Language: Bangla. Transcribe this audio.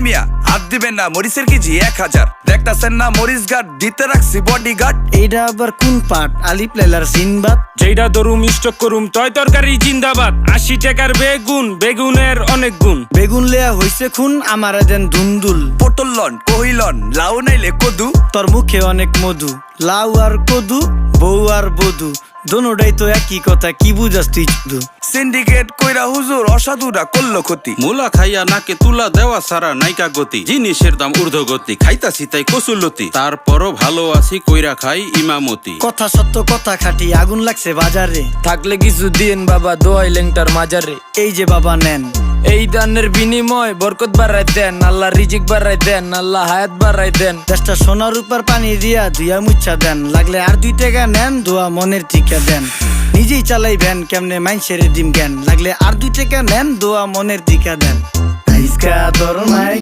মিয়া হাত দিবেন না, মরিচের কেজি 1000। দেখতাছেন না মরিচ গার্ড দিতে রাখছি বডি গার্ড। এইটা আবার কোন পাট? আলিপ লাইলার সিনবাদ। যেইটা ধরুম স্টক করুম তয় তরকারি জিন্দাবাদ। 80 টাকার বেগুন, বেগুনের অনেক গুণ। বেগুন লেয়া হইছে খুন, আমারে দেন ধুন্দুল। পটল লন, কহিলন, লাউ নাইলে কদু। তোর মুখে অনেক মধু, লাউ আর কদু, বউ আর বধু, দোনোটাই তো একই কথা, কি বুঝাস তুই শুধু? সিন্ডিকেট কইরা হুজুর অসাধুরা করলো ক্ষতি। মুলা খাইয়া নাকে তুলা দেওয়া সারা নাইকা গতি। জিনিসের দাম ঊর্ধ্বগতি, খাইতাছি তাই কসুলতি। তারপরও ভালো আছি কইরা খাই ইমামতি। কথা সত্য কথা খাটি, আগুন লাগছে বাজারে। থাকলে কিছু দিন বাবা, দোয়াই লেংটার মাজারে। এই যে বাবা নেন, এই দানের বিনিময় বরকত বাড়াই দেন, আল্লাহ রিজিক বাড়াই দেন, আল্লাহ হায়াত বাড়াই দেন। দেশটা সোনার উপর পানি দিয়া ধুইয়া মুচ্ছা দেন। লাগলে আর 2 টাকা নেন, দোয়া মনের টিকা দেন। নিজেই চালাই ভ্যান, কেমনে মাইনসেরে দিম জ্ঞান। লাগলে আর 2 টাকা নেন, দোয়া মনের টিকা দেন। আইসকা তোর নাই